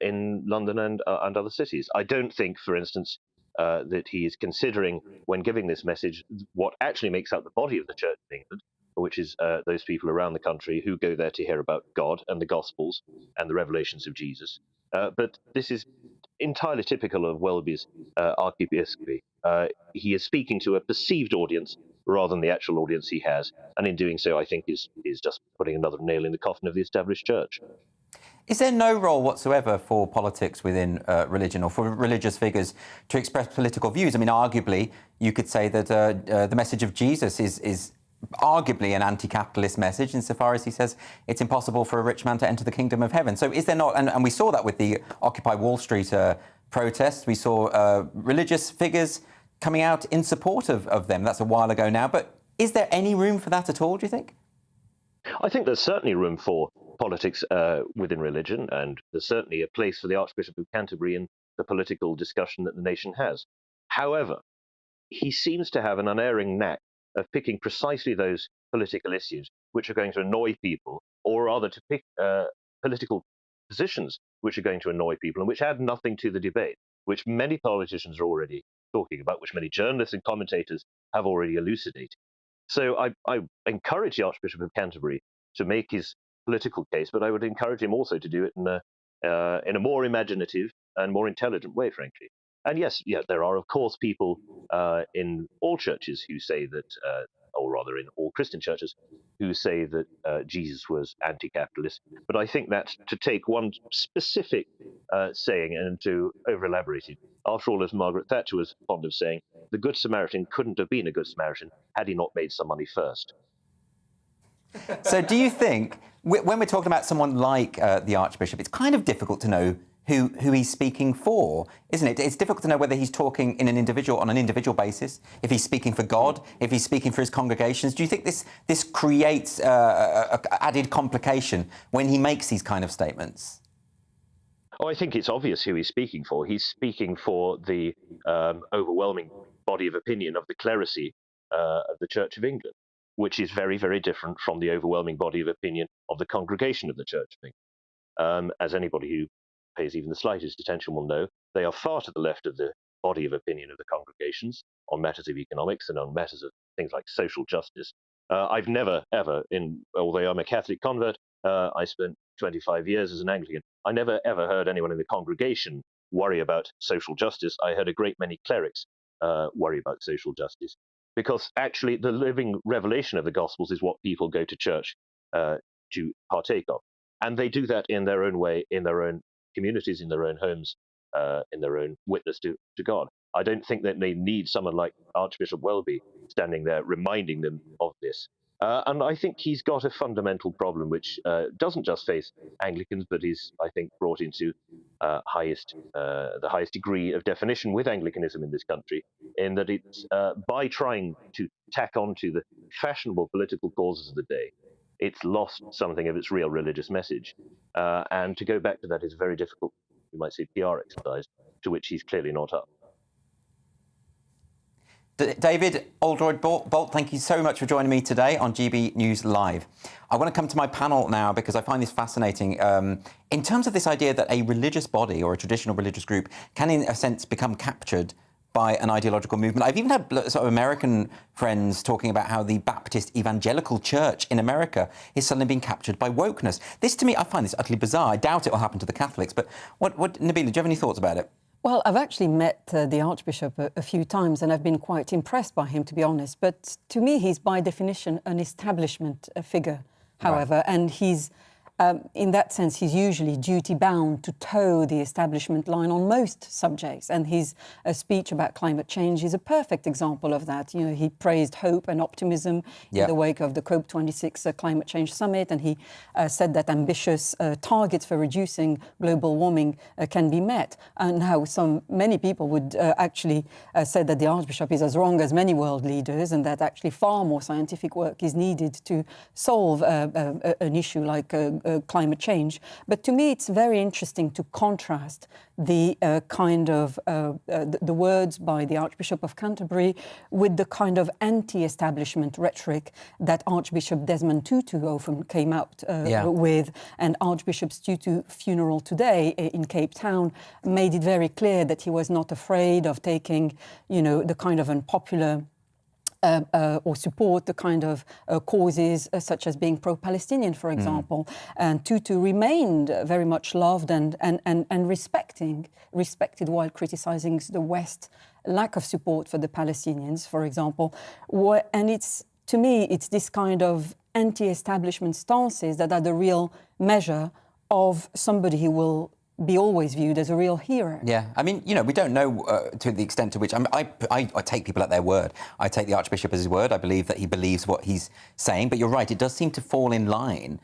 in London and other cities. I don't think, for instance, that he is considering, when giving this message, what actually makes up the body of the Church of England, which is those people around the country who go there to hear about God and the Gospels and the revelations of Jesus. But this is entirely typical of Welby's archiepiscopacy. He is speaking to a perceived audience rather than the actual audience he has, and in doing so, I think is just putting another nail in the coffin of the established church. Is there no role whatsoever for politics within religion, or for religious figures to express political views? I mean, arguably, you could say that the message of Jesus is arguably an anti-capitalist message, insofar as he says it's impossible for a rich man to enter the kingdom of heaven. So is there not, and we saw that with the Occupy Wall Street protests, we saw religious figures coming out in support of them. That's a while ago now, but is there any room for that at all, do you think? I think there's certainly room for politics within religion, and there's certainly a place for the Archbishop of Canterbury in the political discussion that the nation has. However, he seems to have an unerring knack of picking precisely those political issues which are going to annoy people, or rather to pick political positions which are going to annoy people and which add nothing to the debate, which many politicians are already talking about, which many journalists and commentators have already elucidated. So I encourage the Archbishop of Canterbury to make his political case, but I would encourage him also to do it in a more imaginative and more intelligent way, frankly. And yes, there are, of course, people in all churches who say that, or rather in all Christian churches, who say that Jesus was anti-capitalist. But I think that to take one specific saying and to over-elaborate it, after all, as Margaret Thatcher was fond of saying, the Good Samaritan couldn't have been a Good Samaritan had he not made some money first. So do you think, when we're talking about someone like the Archbishop, it's kind of difficult to know who he's speaking for, isn't it? It's difficult to know whether he's talking on an individual basis, if he's speaking for God, if he's speaking for his congregations. Do you think this creates added complication when he makes these kind of statements? Oh, I think it's obvious who he's speaking for. He's speaking for the overwhelming body of opinion of the clerisy of the Church of England, which is very, very different from the overwhelming body of opinion of the congregation of the Church of England. As anybody who pays even the slightest attention will know, they are far to the left of the body of opinion of the congregations on matters of economics and on matters of things like social justice. I've never, ever, although I'm a Catholic convert, I spent 25 years as an Anglican, I never, ever heard anyone in the congregation worry about social justice. I heard a great many clerics worry about social justice, because actually the living revelation of the Gospels is what people go to church to partake of. And they do that in their own way, in their own communities, in their own homes, in their own witness to God. I don't think that they need someone like Archbishop Welby standing there reminding them of this. And I think he's got a fundamental problem which doesn't just face Anglicans, but is, I think, brought into the highest degree of definition with Anglicanism in this country, in that it's by trying to tack onto the fashionable political causes of the day, it's lost something of its real religious message. And to go back to that is a very difficult, you might say, PR exercise, to which he's clearly not up. David Oldroyd-Bolt, thank you so much for joining me today on GB News Live. I want to come to my panel now because I find this fascinating. In terms of this idea that a religious body or a traditional religious group can, in a sense, become captured by an ideological movement. I've even had sort of American friends talking about how the Baptist Evangelical Church in America is suddenly being captured by wokeness. This, to me, I find this utterly bizarre. I doubt it will happen to the Catholics. But Nabila, do you have any thoughts about it? Well, I've actually met the Archbishop a few times and I've been quite impressed by him, to be honest. But to me, he's by definition an establishment figure, however, right. And he's, in that sense, he's usually duty-bound to toe the establishment line on most subjects. And his speech about climate change is a perfect example of that. You know, he praised hope and optimism in the wake of the COP26 climate change summit. And he said that ambitious targets for reducing global warming can be met. And now many people would actually say that the Archbishop is as wrong as many world leaders, and that actually far more scientific work is needed to solve an issue like climate change. But to me, it's very interesting to contrast the the words by the Archbishop of Canterbury with the kind of anti-establishment rhetoric that Archbishop Desmond Tutu often came out with. And Archbishop Tutu's funeral today in Cape Town made it very clear that he was not afraid of taking, you know, the kind of unpopular or support the kind of causes such as being pro-Palestinian, for example. And Tutu remained very much loved and respected while criticising the West's lack of support for the Palestinians, for example. And to me, it's this kind of anti-establishment stances that are the real measure of somebody who will be always viewed as a real hero. Yeah, I mean, you know, we don't know to the extent to which... I take people at their word. I take the Archbishop as his word. I believe that he believes what he's saying. But you're right, it does seem to fall in line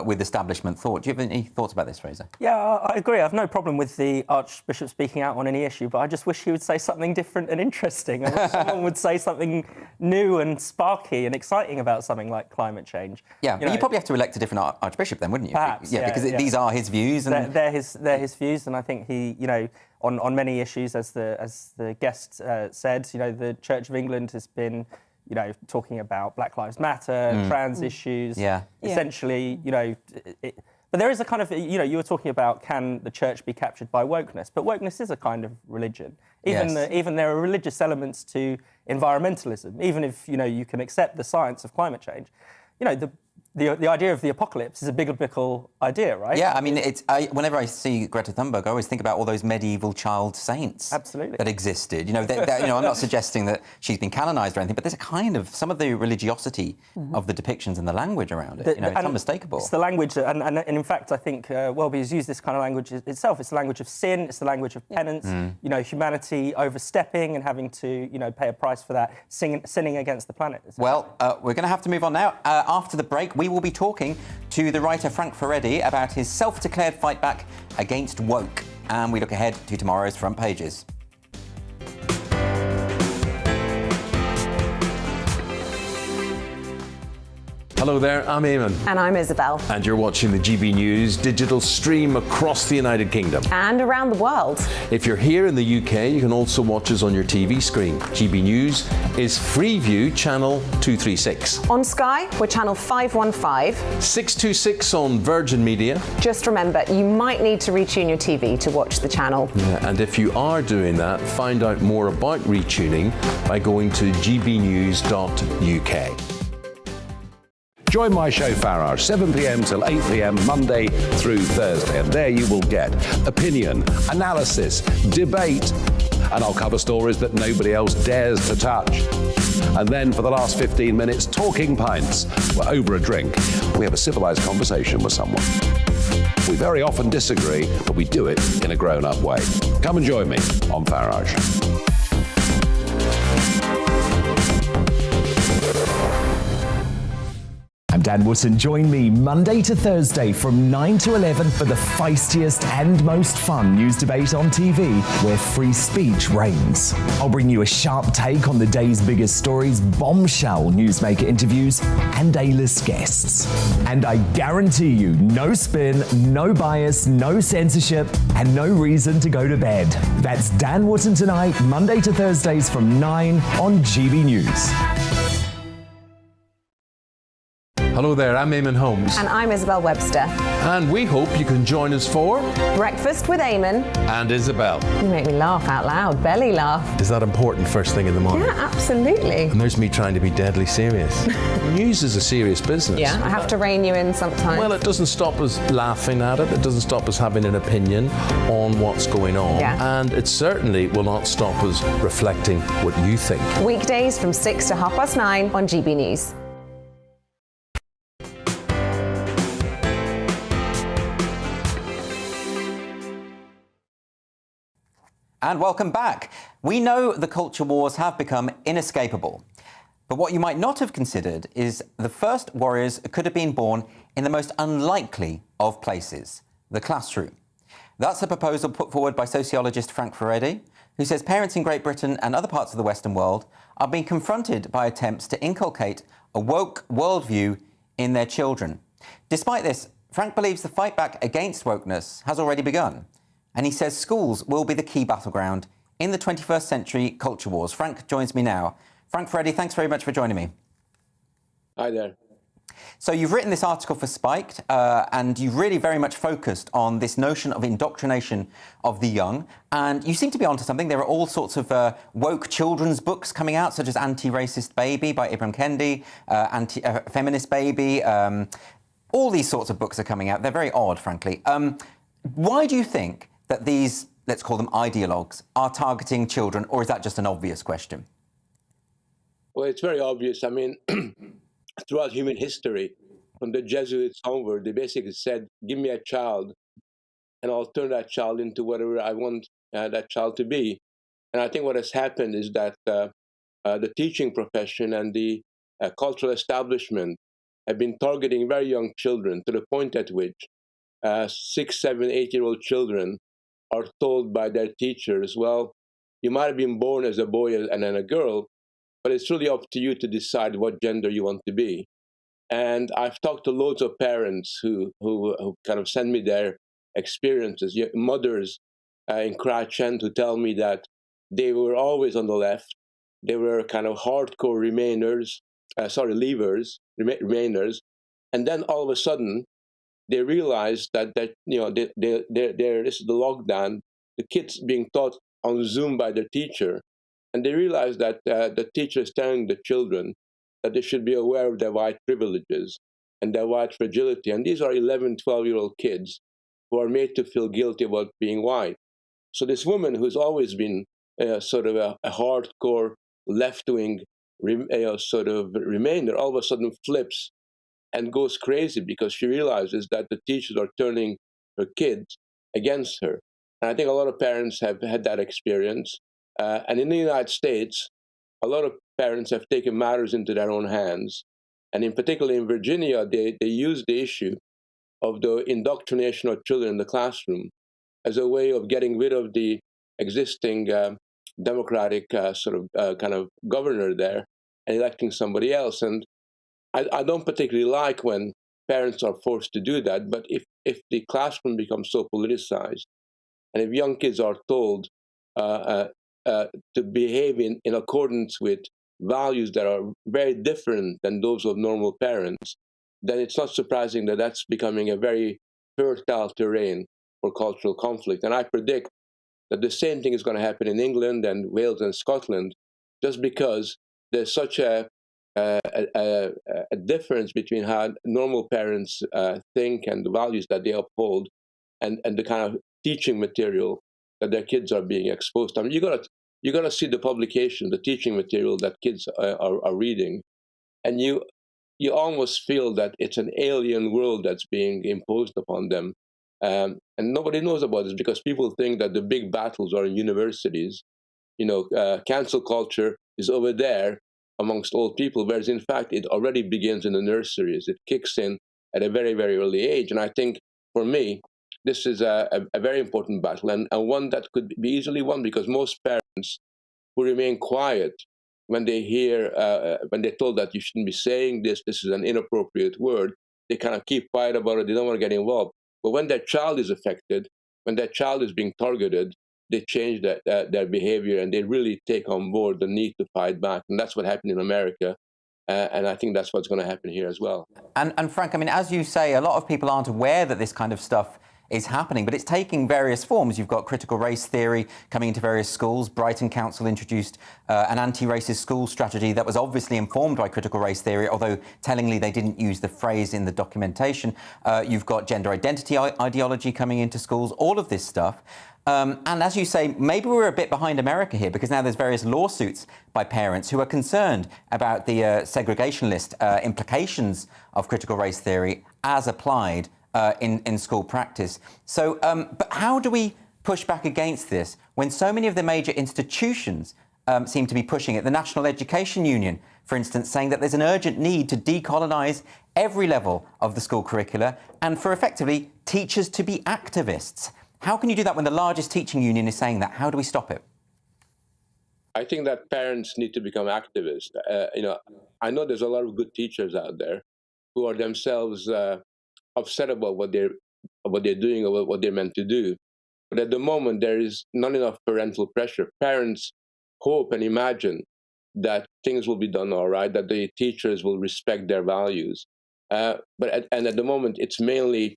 with establishment thought. Do you have any thoughts about this, Fraser? Yeah, I agree. I have no problem with the Archbishop speaking out on any issue, but I just wish he would say something different and interesting. I wish someone would say something new and sparky and exciting about something like climate change. Yeah, but you probably have to elect a different Archbishop then, wouldn't you? Perhaps, yeah, because these are his views. And they're his views, and I think he, on many issues, as the guest said, the Church of England has been, talking about Black Lives Matter, trans issues. Yeah. Essentially, but there is a kind of, you were talking about, can the church be captured by wokeness? But wokeness is a kind of religion. Even there are religious elements to environmentalism. Even if, you can accept the science of climate change, the idea of the apocalypse is a biblical idea, right? Yeah, I mean, whenever I see Greta Thunberg, I always think about all those medieval child saints that existed. I'm not suggesting that she's been canonised or anything, but there's a kind of some of the religiosity of the depictions and the language around it. It's unmistakable. It's the language, and in fact, I think Welby has used this kind of language itself. It's the language of sin. It's the language of penance. Humanity overstepping and having to, pay a price for that, sinning against the planet. Well, we're going to have to move on now. After the break, we will be talking to the writer Frank Furedi about his self-declared fight back against woke. And we look ahead to tomorrow's front pages. Hello there, I'm Eamon. And I'm Isabel. And you're watching the GB News digital stream across the United Kingdom. And around the world. If you're here in the UK, you can also watch us on your TV screen. GB News is Freeview channel 236. On Sky, we're channel 515. 626 on Virgin Media. Just remember, you might need to retune your TV to watch the channel. Yeah, and if you are doing that, find out more about retuning by going to gbnews.uk. Join my show Farrar, 7 p.m. till 8 p.m. Monday through Thursday, and there you will get opinion, analysis, debate, and I'll cover stories that nobody else dares to touch. And then for the last 15 minutes, talking pints. We're over a drink. We have a civilised conversation with someone. We very often disagree, but we do it in a grown-up way. Come and join me on Farage. I'm Dan Wootton. Join me Monday to Thursday from 9 to 11 for the feistiest and most fun news debate on TV, where free speech reigns. I'll bring you a sharp take on the day's biggest stories, bombshell newsmaker interviews, and A-list guests. And I guarantee you, no spin, no bias, no censorship, and no reason to go to bed. That's Dan Wootton tonight, Monday to Thursdays from 9 on GB News. Hello there, I'm Eamon Holmes. And I'm Isabel Webster. And we hope you can join us for Breakfast with Eamon. And Isabel. You make me laugh out loud, belly laugh. Is that important first thing in the morning? Yeah, absolutely. And there's me trying to be deadly serious. News is a serious business. Yeah, I have to rein you in sometimes. Well, it doesn't stop us laughing at it. It doesn't stop us having an opinion on what's going on. Yeah. And it certainly will not stop us reflecting what you think. Weekdays from 6 to 9:30 on GB News. And welcome back. We know the culture wars have become inescapable. But what you might not have considered is the first warriors could have been born in the most unlikely of places, the classroom. That's a proposal put forward by sociologist Frank Furedi, who says parents in Great Britain and other parts of the Western world are being confronted by attempts to inculcate a woke worldview in their children. Despite this, Frank believes the fight back against wokeness has already begun. And he says schools will be the key battleground in the 21st century culture wars. Frank joins me now. Frank Furedi, thanks very much for joining me. Hi there. So you've written this article for Spiked, and you've really very much focused on this notion of indoctrination of the young. And you seem to be onto something. There are all sorts of woke children's books coming out, such as Anti-Racist Baby by Ibram Kendi, Feminist Baby. All these sorts of books are coming out. They're very odd, frankly. Why do you think that these, let's call them ideologues, are targeting children, or is that just an obvious question? Well, it's very obvious. I mean, throughout human history, from the Jesuits onward, they basically said, give me a child, and I'll turn that child into whatever I want that child to be. And I think what has happened is that the teaching profession and the cultural establishment have been targeting very young children to the point at which 6, 7, 8-year-old children are told by their teachers, well, you might have been born as a boy and then a girl, but it's really up to you to decide what gender you want to be. And I've talked to loads of parents who kind of send me their experiences, mothers in Crouch End who tell me that they were always on the left. They were kind of hardcore leavers, remainers. And then all of a sudden, they realized that this is the lockdown, the kids being taught on Zoom by their teacher. And they realized that the teacher is telling the children that they should be aware of their white privileges and their white fragility. And these are 11, 12-year-old kids who are made to feel guilty about being white. So this woman who's always been sort of a hardcore left-wing sort of remainder, all of a sudden flips and goes crazy because she realizes that the teachers are turning her kids against her. And I think a lot of parents have had that experience. And in the United States, a lot of parents have taken matters into their own hands. And in particular in Virginia, they use the issue of the indoctrination of children in the classroom as a way of getting rid of the existing Democratic kind of governor there and electing somebody else. And I don't particularly like when parents are forced to do that, but if the classroom becomes so politicized, and if young kids are told to behave in accordance with values that are very different than those of normal parents, then it's not surprising that that's becoming a very fertile terrain for cultural conflict. And I predict that the same thing is going to happen in England and Wales and Scotland, just because there's such a difference between how normal parents think and the values that they uphold and the kind of teaching material that their kids are being exposed to. I mean, you got to see the publication, the teaching material that kids are reading, and you almost feel that it's an alien world that's being imposed upon them. And nobody knows about this because people think that the big battles are in universities. Cancel culture is over there amongst old people, whereas in fact it already begins in the nurseries. It kicks in at a very, very early age. And I think for me, this is a very important battle and one that could be easily won because most parents who remain quiet when they hear, when they're told that you shouldn't be saying this is an inappropriate word, they kind of keep quiet about it. They don't want to get involved. But when their child is affected, when their child is being targeted, they change their behavior and they really take on board the need to fight back. And that's what happened in America. And I think that's what's going to happen here as well. And Frank, I mean, as you say, a lot of people aren't aware that this kind of stuff is happening, but it's taking various forms. You've got critical race theory coming into various schools. Brighton Council introduced an anti-racist school strategy that was obviously informed by critical race theory, although tellingly they didn't use the phrase in the documentation. You've got gender identity ideology coming into schools, all of this stuff. And as you say, maybe we're a bit behind America here because now there's various lawsuits by parents who are concerned about the segregationist implications of critical race theory as applied in school practice. So, but how do we push back against this when so many of the major institutions seem to be pushing it? The National Education Union, for instance, saying that there's an urgent need to decolonise every level of the school curricula and for effectively teachers to be activists. How can you do that when the largest teaching union is saying that? How do we stop it? I think that parents need to become activists. I know there's a lot of good teachers out there who are themselves upset about what they're doing or what they're meant to do. But at the moment, there is not enough parental pressure. Parents hope and imagine that things will be done all right, that the teachers will respect their values. But at the moment, it's mainly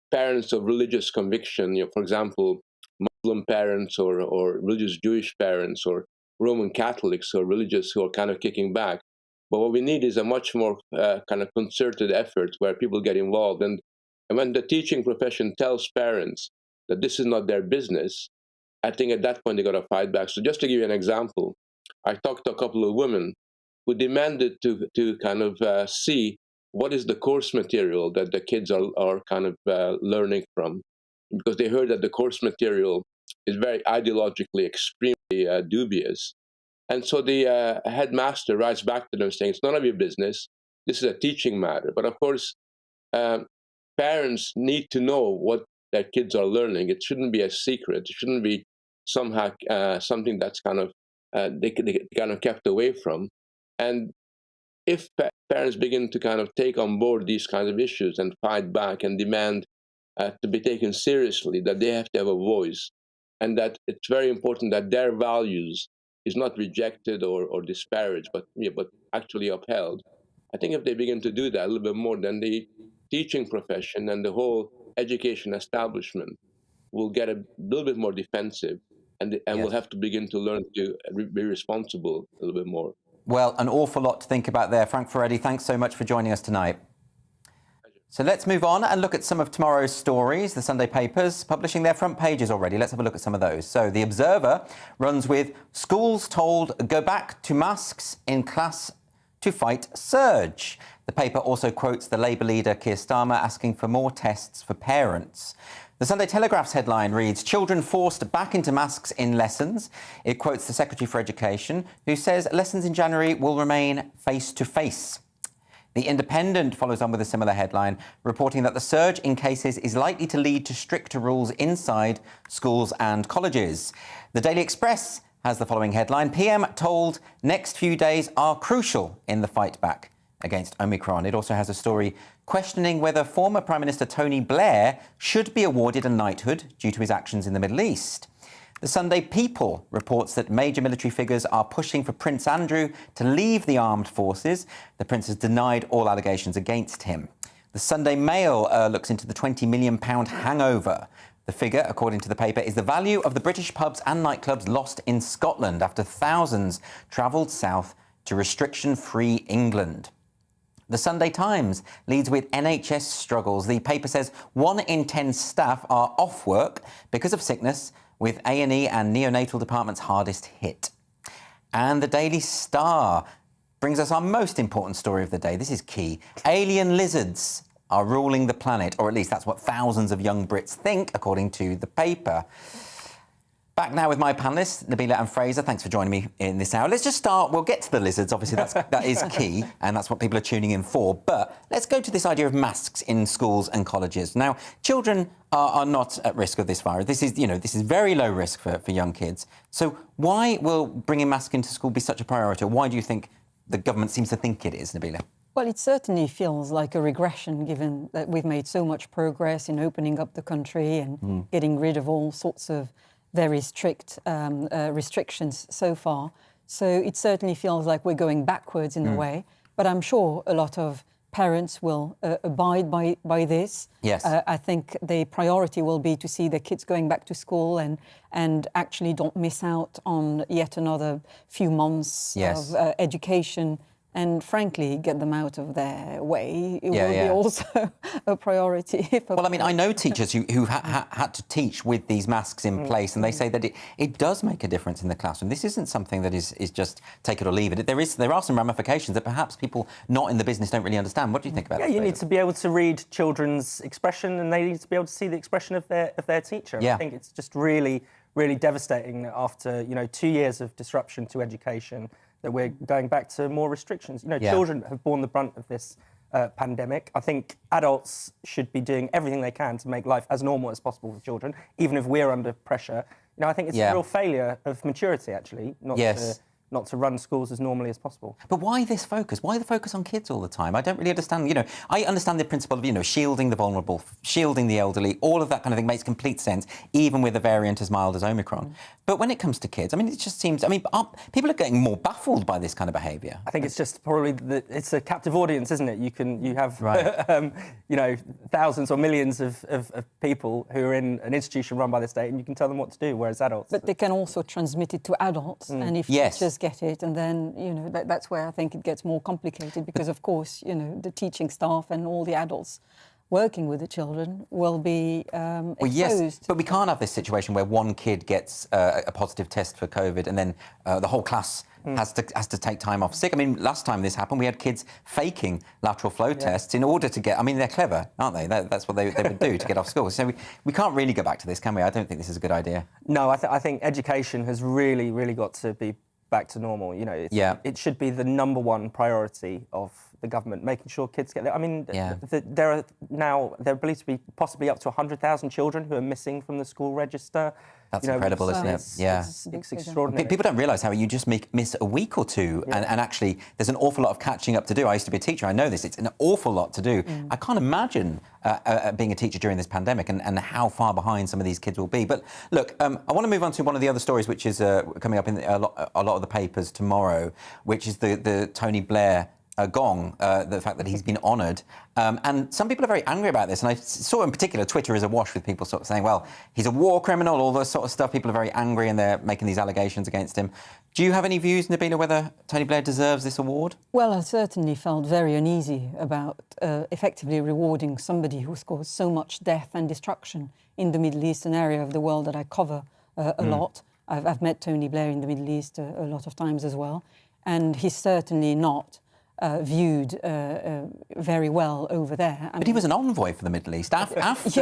parents of religious conviction, for example, Muslim parents or religious Jewish parents or Roman Catholics or religious who are kind of kicking back. But what we need is a much more kind of concerted effort where people get involved. And when the teaching profession tells parents that this is not their business, I think at that point they got to fight back. So just to give you an example, I talked to a couple of women who demanded to kind of see what is the course material that the kids are kind of learning from, because they heard that the course material is very ideologically extremely dubious. And so the headmaster writes back to them saying, it's none of your business. this is a teaching matter. But of course, parents need to know what their kids are learning. It shouldn't be a secret. It shouldn't be somehow something that's kind of they kind of kept away from. And if parents begin to kind of take on board these kinds of issues and fight back and demand to be taken seriously, that they have to have a voice, and that it's very important that their values is not rejected or disparaged, but actually upheld. I think if they begin to do that a little bit more, then the teaching profession and the whole education establishment will get a little bit more defensive, and will have to begin to learn to be responsible a little bit more. Well, an awful lot to think about there. Frank Ferretti, thanks so much for joining us tonight. So let's move on and look at some of tomorrow's stories. The Sunday papers publishing their front pages already. Let's have a look at some of those. So The Observer runs with schools told go back to masks in class to fight surge. The paper also quotes the Labour leader Keir Starmer asking for more tests for parents. The Sunday Telegraph's headline reads, children forced back into masks in lessons. It quotes the Secretary for Education, who says lessons in January will remain face-to-face. The Independent follows on with a similar headline, reporting that the surge in cases is likely to lead to stricter rules inside schools and colleges. The Daily Express has the following headline, PM told next few days are crucial in the fight back against Omicron. It also has a story questioning whether former Prime Minister Tony Blair should be awarded a knighthood due to his actions in the Middle East. The Sunday People reports that major military figures are pushing for Prince Andrew to leave the armed forces. The Prince has denied all allegations against him. The Sunday Mail looks into the £20 million hangover. The figure, according to the paper, is the value of the British pubs and nightclubs lost in Scotland after thousands travelled south to restriction-free England. The Sunday Times leads with NHS struggles. The paper says 1 in 10 staff are off work because of sickness, with A&E and neonatal departments hardest hit. And the Daily Star brings us our most important story of the day. This is key. Alien lizards are ruling the planet, or at least that's what thousands of young Brits think, according to the paper. Back now with my panellists, Nabila and Fraser. Thanks for joining me in this hour. Let's just start. We'll get to the lizards. Obviously, that is key, and that's what people are tuning in for. But let's go to this idea of masks in schools and colleges. Now, children are not at risk of this virus. This is very low risk for young kids. So why will bringing masks into school be such a priority? Why do you think the government seems to think it is, Nabila? Well, it certainly feels like a regression, given that we've made so much progress in opening up the country and getting rid of all sorts of very strict restrictions so far. So it certainly feels like we're going backwards in a way. But I'm sure a lot of parents will abide by this. Yes. I think the priority will be to see their kids going back to school and actually don't miss out on yet another few months of education. And frankly, get them out of their way. It will be also a priority. Well, I mean, I know teachers who had to teach with these masks in place, and they say that it does make a difference in the classroom. This isn't something that is just take it or leave it. There are some ramifications that perhaps people not in the business don't really understand. What do you think about that? Yeah, you need to be able to read children's expression, and they need to be able to see the expression of their teacher. Yeah. I think it's just really, really devastating that after 2 years of disruption to education, that we're going back to more restrictions. Children have borne the brunt of this pandemic. I think adults should be doing everything they can to make life as normal as possible for children, even if we're under pressure. I think it's a real failure of maturity, actually, not to run schools as normally as possible. But why this focus? Why the focus on kids all the time? I don't really understand. I understand the principle of, shielding the vulnerable, shielding the elderly, all of that kind of thing makes complete sense, even with a variant as mild as Omicron. But when it comes to kids, it just seems, people are getting more baffled by this kind of behaviour. I think it's just probably, it's a captive audience, isn't it? You have, thousands or millions of people who are in an institution run by the state, and you can tell them what to do, whereas adults... But they can also transmit it to adults, and if teachers get it, and then, that's where I think it gets more complicated, because, of course, the teaching staff and all the adults working with the children will be exposed. Well, yes, but we can't have this situation where one kid gets a positive test for COVID and then the whole class has to take time off sick. Last time this happened, we had kids faking lateral flow tests in order to get... they're clever, aren't they? That's what they would do to get off school. So we can't really go back to this, can we? I don't think this is a good idea. No, I think education has really, really got to be back to normal. It should be the #1 priority of the government, making sure kids get there. I mean, there are believed to be possibly up to 100,000 children who are missing from the school register. That's incredible, isn't it? Yeah. It's extraordinary. People don't realise how you just miss a week or two, and actually there's an awful lot of catching up to do. I used to be a teacher, I know this, it's an awful lot to do. I can't imagine being a teacher during this pandemic and how far behind some of these kids will be. But look, I want to move on to one of the other stories which is coming up in a lot of the papers tomorrow, which is the Tony Blair gong, the fact that he's been honoured. And some people are very angry about this. And I saw in particular Twitter is awash with people sort of saying, well, he's a war criminal, all this sort of stuff. People are very angry and they're making these allegations against him. Do you have any views, Nabila, whether Tony Blair deserves this award? Well, I certainly felt very uneasy about effectively rewarding somebody who's caused so much death and destruction in the Middle East, an area of the world that I cover a lot. I've met Tony Blair in the Middle East a lot of times as well. And he's certainly not viewed very well over there. But he was an envoy for the Middle East after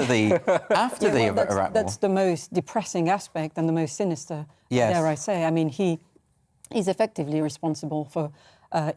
the Iraq War. That's the most depressing aspect and the most sinister, dare I say. I mean, he is effectively responsible for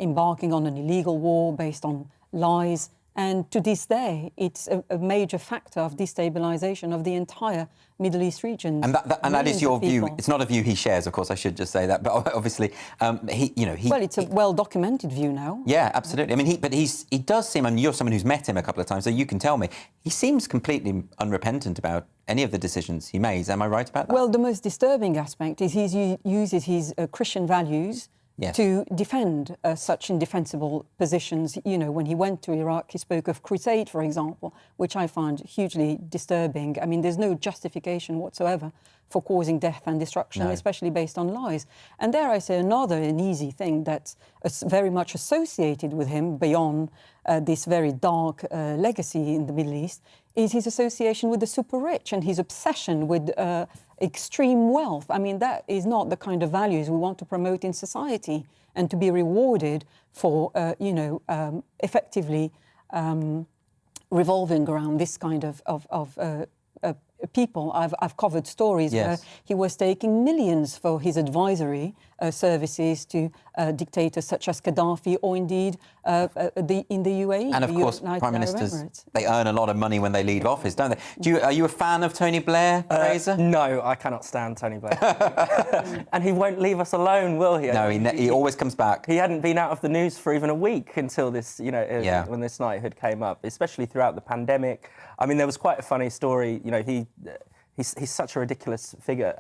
embarking on an illegal war based on lies. And to this day, it's a major factor of destabilisation of the entire Middle East region. And that is your view. It's not a view he shares, of course. I should just say that. But obviously, well, it's a well-documented view now. Yeah, absolutely. I mean, he does seem. I mean, you're someone who's met him a couple of times, so you can tell me he seems completely unrepentant about any of the decisions he makes. Am I right about that? Well, the most disturbing aspect is he uses his Christian values. Yes. To defend such indefensible positions. You know, when he went to Iraq, he spoke of crusade, for example, which I find hugely disturbing. I mean, there's no justification whatsoever for causing death and destruction, especially based on lies. And dare I say, another uneasy thing that's very much associated with him beyond this very dark legacy in the Middle East is his association with the super rich and his obsession with extreme wealth. I mean, that is not the kind of values we want to promote in society, and to be rewarded for, effectively revolving around this kind of people. I've covered stories where he was taking millions for his advisory services to dictators such as Gaddafi or indeed in the UAE. And of course, Prime Ministers, they earn a lot of money when they leave office, don't they? Are you a fan of Tony Blair, Fraser? No, I cannot stand Tony Blair. And he won't leave us alone, will he? No, he always comes back. He hadn't been out of the news for even a week until this, when this knighthood came up, especially throughout the pandemic. I mean, there was quite a funny story. You know, he's such a ridiculous figure.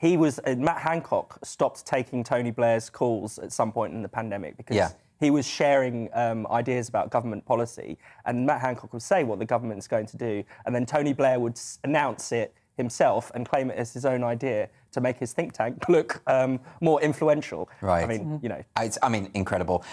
Matt Hancock stopped taking Tony Blair's calls at some point in the pandemic because he was sharing ideas about government policy, and Matt Hancock would say what the government's going to do, and then Tony Blair would announce it himself and claim it as his own idea to make his think tank look more influential. Right. I mean, It's incredible.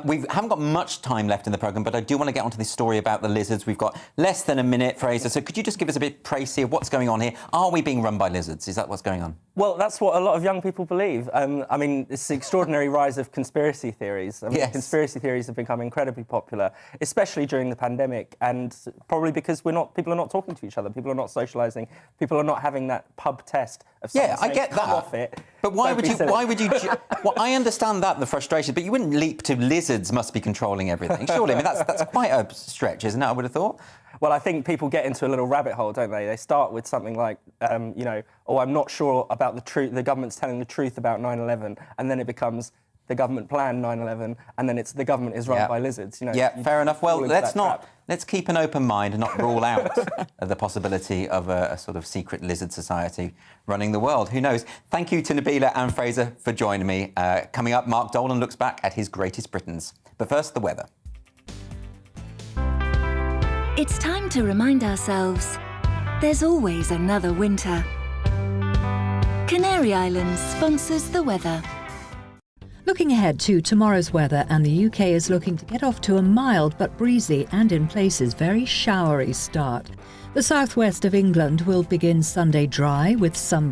We haven't got much time left in the programme, but I do want to get onto this story about the lizards. We've got less than a minute, Fraser. So could you just give us a bit précis of what's going on here? Are we being run by lizards? Is that what's going on? Well, that's what a lot of young people believe. I mean, it's the extraordinary rise of conspiracy theories. I mean, conspiracy theories have become incredibly popular, especially during the pandemic, and probably because people are not talking to each other, people are not socialising, people are not having that pub test of someone I get that. Off it. But why would you? Well, I understand that, the frustration, but you wouldn't leap to lizards must be controlling everything. Surely, I mean, that's quite a stretch, isn't it? I would have thought. Well, I think people get into a little rabbit hole, don't they? They start with something like, I'm not sure about the truth. The government's telling the truth about 9/11, and then it becomes the government planned 9/11, and then it's the government is run by lizards. Fair enough. Well, let's keep an open mind and not rule out the possibility of a sort of secret lizard society running the world. Who knows? Thank you to Nabila and Fraser for joining me. Coming up, Mark Dolan looks back at his greatest Britons. But first, the weather. It's time to remind ourselves there's always another winter. Canary Islands sponsors the weather. Looking ahead to tomorrow's weather, and the UK is looking to get off to a mild but breezy and in places very showery start. The southwest of England will begin Sunday dry with some